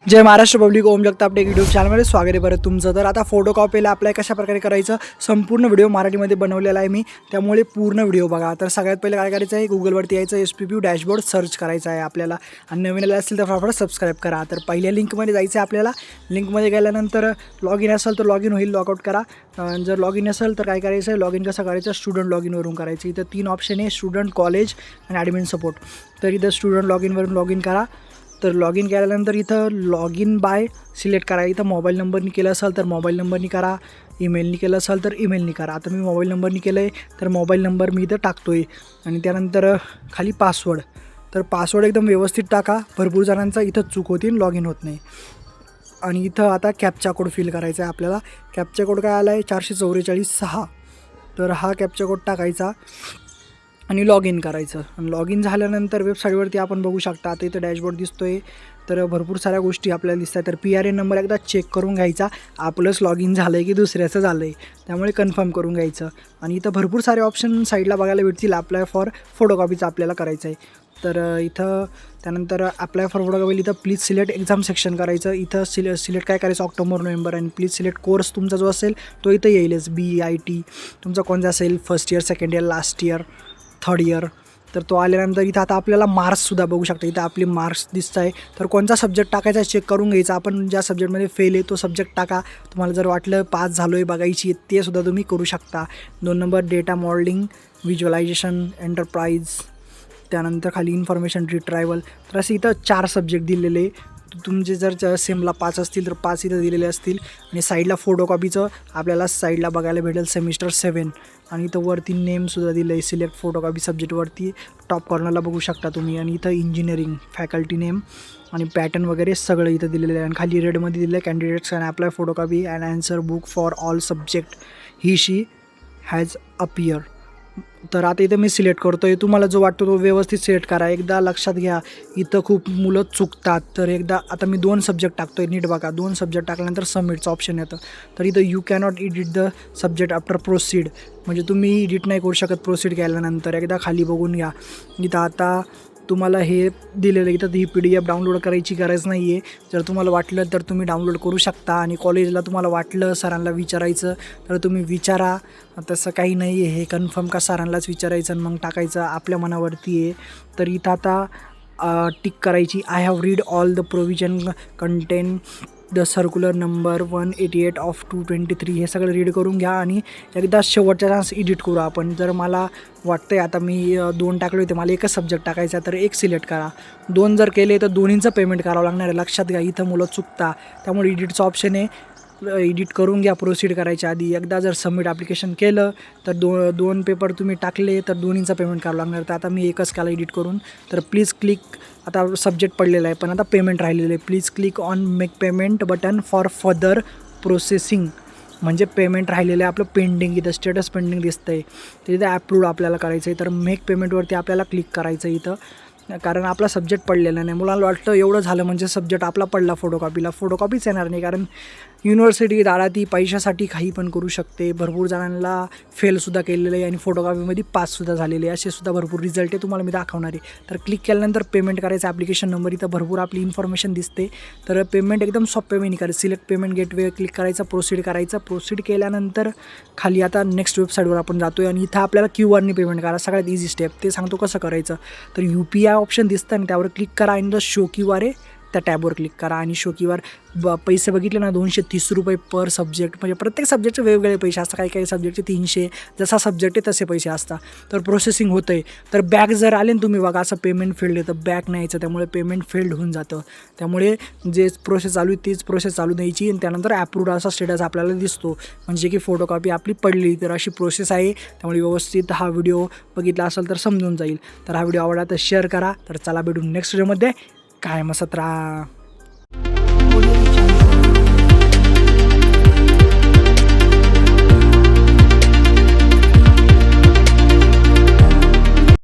जय Maharashtra public, ओम Jagtap take YouTube चॅनलमध्ये स्वागत आहे परत तुमचं. तर आता फोटो कॉपीला अप्लाय कशा प्रकारे करायचं संपूर्ण व्हिडिओ मराठीमध्ये बनवलेला आहे मी, त्यामुळे पूर्ण व्हिडिओ बघा. तर सगळ्यात पहिले काय करायचं आहे, गुगलवरती यायचं, SPPU डॅशबोर्ड सर्च करायचं आहे आपल्याला आणि नवीन आलं असेल तर फटाफट सबस्क्राईब करा. तर पहिल्या लिंकमध्ये जायचं आहे आपल्याला. लिंकमध्ये गेल्यानंतर लॉग इन असेल तर लॉग इन होईल, लॉगआउट करा. जर लॉग इन असेल तर काय करायचं आहे, लॉग इन कसं करायचं, स्टुडंट लॉग इनवरून करायचं. इथं 3 ऑप्शन आहे, स्टुडंट, कॉलेज आणि ॲडमिन सपोर्ट. तर इथं स्टुडंट लॉग इनवरून लॉग इन करा. तर लॉग इन केल्यानंतर इथं लॉग इन बाय सिलेक्ट करा. इथं मोबाईल नंबरनी केलं असेल तर मोबाईल नंबरनी करा, ईमेलनी केलं असेल तर ईमेलनी करा. आता मी मोबाईल नंबरनी केलं आहे तर मोबाईल नंबर मी इथं टाकतो आहे. आणि त्यानंतर खाली पासवर्ड, तर पासवर्ड एकदम व्यवस्थित टाका. भरपूर जणांचा इथं चूक होती, लॉग इन होत नाही. आणि इथं आता कॅप्चा कोड फिल करायचा आहे आपल्याला. कॅप्चा कोड काय आला आहे, 444-6. तर हा कॅप्चा कोड टाकायचा आणि लॉग इन करायचं. आणि लॉग इन झाल्यानंतर वेबसाईटवरती आपण बघू शकता, आता इथं डॅशबोर्ड दिसतो आहे. तर भरपूर साऱ्या गोष्टी आपल्याला दिसतात. तर PRN नंबर एकदा चेक करून घ्यायचा, आपलंच लॉग इन झालं आहे की दुसऱ्याचं झालं आहे, त्यामुळे कन्फर्म करून घ्यायचं. आणि इथं भरपूर सारे ऑप्शन साईडला बघायला भेटतील. अप्लाय फॉर फोटोकॉपीचं आपल्याला करायचं आहे. तर इथं त्यानंतर अप्लाय फॉर फोटोकॉपी, इथं प्लीज सिलेक्ट एक्झाम सेक्शन करायचं. इथं सिलेक्ट काय करायचं, ऑक्टोबर नोव्हेंबर. आणि प्लीज सिलेक्ट कोर्स तुमचा जो असेल तो इथं येईलच. BIT तुमचा कोणता असेल, first year, second year, last year, third year. तर तो आल्यानंतर इथं आता आपल्याला मार्क्ससुद्धा बघू शकता. इथं आपले मार्क्स दिसत आहे. तर कोणता सब्जेक्ट टाकायचा चेक करून घ्यायचा. आपण ज्या सब्जेक्टमध्ये फेल आहे तो सब्जेक्ट टाका. तुम्हाला जर वाटलं पास झालो आहे बघायची, ते सुद्धा तुम्ही करू शकता. 2 number data modelling, visualisation, enterprise. त्यानंतर खाली इन्फॉर्मेशन रिट्रायवल. तर असे इथं 4 सब्जेक्ट दिलेले. तुमचे जर सेमला 5 असतील तर 5 इथं दिलेले असतील. आणि साईडला फोटोकॉपीचं आपल्याला साईडला बघायला भेटेल सेमिस्टर 7. आणि इथं वरती नेमसुद्धा दिलं आहे, सिलेक्ट फोटोकॉपी सब्जेक्टवरती टॉप कॉर्नरला बघू शकता तुम्ही. आणि इथं इंजिनिअरिंग फॅकल्टी नेम आणि पॅटर्न वगैरे सगळं इथं दिलेलं आहे. आणि खाली रेडमध्ये दिलं आहे, candidates can apply photocopy and answer book for all subject he she has appear. तर आता इथं मी सिलेक्ट करतो आहे. तुम्हाला जो वाटतो तो व्यवस्थित सिलेक्ट करा. एकदा लक्षात घ्या, इथं खूप मुलं चुकतात. तर एकदा आता मी 2 सब्जेक्ट टाकतो आहे, नीट बघा. 2 सब्जेक्ट टाकल्यानंतर सबमिटचं ऑप्शन येतं. तर इथं you cannot edit the subject after proceed, म्हणजे तुम्ही एडिट नाही करू शकत प्रोसीड केल्यानंतर. एकदा खाली बघून घ्या. इथं आता तुम्हाला हे दिलेलं, इथं ही PDF डाउनलोड करायची गरज नाही आहे. जर तुम्हाला वाटलं तर तुम्ही डाउनलोड करू शकता. आणि कॉलेजला तुम्हाला वाटलं सरांना विचारायचं तर तुम्ही विचारा. तसं काही नाही आहे, हे कन्फर्म का सरांनाच विचारायचं आणि मग टाकायचं, आपल्या मनावरती आहे. तर इथं आता टिक करायची, I have read all the provision content the circular number 188 of 223. हे सगळं रीड करून घ्या. आणि एकदा शेवटचा चान्स एडिट करू आपण. जर मला वाटतं आहे, आता मी 2 टाकले होते, मला एकच सब्जेक्ट टाकायचा, तर 1 सिलेक्ट करा. 2 जर केले तर दोन्हींचं पेमेंट करावं लागणार आहे. लक्षात घ्या, इथं मुलं चुकता. त्यामुळे एडिटचं ऑप्शन आहे, एडिट करून घ्या प्रोसीड करायच्या आधी. एकदा जर सबमिट ॲप्लिकेशन केलं तर 2 पेपर तुम्ही टाकले तर दोन्हींचं पेमेंट करावं लागणार. तर आता मी एकच केला एडिट करून. तर प्लीज क्लिक, आता सब्जेक्ट पडलेला आहे पण आता पेमेंट राहिलेलं आहे. Please click on make payment button for further processing, म्हणजे पेमेंट राहिलेलं आहे आपलं पेंडिंग. इथं स्टेटस पेंडिंग दिसतं आहे, तर इथं ॲप्रूव्ड आपल्याला करायचं आहे. तर मेक पेमेंटवरती आपल्याला क्लिक करायचं आहे इथं, कारण आपला सब्जेक्ट पडलेला नाही. मुलांना वाटतं एवढं झालं म्हणजे सब्जेक्ट आपला पडला फोटोकॉपीला, फोटोकॉपीच येणार नाही. कारण युनिव्हर्सिटी दाराती पैशासाठी काही पण करू शकते. भरपूर जणांना फेलसुद्धा केलेलं आहे आणि फोटोकॉपीमध्ये पाससुद्धा झालेले आहे. असे सुद्धा भरपूर रिझल्ट आहे, तुम्हाला मी दाखवणार आहे. तर क्लिक केल्यानंतर पेमेंट करायचं, ॲप्लिकेशन नंबर, इथं भरपूर आपली इन्फॉर्मेशन दिसते. तर पेमेंट एकदम सोप्या वेळी करायचं. सिलेक्ट पेमेंट गेटवे क्लिक करायचं, प्रोसीड करायचं. प्रोसीड केल्यानंतर खाली आता नेक्स्ट वेबसाईटवर आपण जातो आहे आणि इथं आपल्याला QR पेमेंट करा. सगळ्यात इझी स्टेप, ते सांगतो कसं करायचं. तर UPI ऑप्शन दिसतं आणि त्यावर क्लिक करा आणि जो शो QR आहे त्या टॅबवर क्लिक करा. आणि शो QR पैसे बघितले ना, ₹230 पर सब्जेक्ट, म्हणजे प्रत्येक सब्जेक्टचे वेगवेगळे पैसे असतात. काही सब्जेक्टचे 300, जसा सब्जेक्ट आहे तसे पैसे असतात. तर प्रोसेसिंग होतं आहे. तर बॅक जर आले ना तुम्ही बघा, असं पेमेंट फेल्ड आहे तर बॅक नाही यायचं, त्यामुळे पेमेंट फेल्ड होऊन जातं. त्यामुळे जे प्रोसेस चालू आहे तीच प्रोसेस चालू द्यायची आणि त्यानंतर ॲप्रूव्ड असा स्टेटस आपल्याला दिसतो, म्हणजे की फोटोकॉपी आपली पडली. तर अशी प्रोसेस आहे. त्यामुळे व्यवस्थित हा व्हिडिओ बघितला असेल तर समजून जाईल. तर हा व्हिडिओ आवडला तर शेअर करा. तर चला भेटून नेक्स्ट व्हिडिओमध्ये. कायम असत राहा.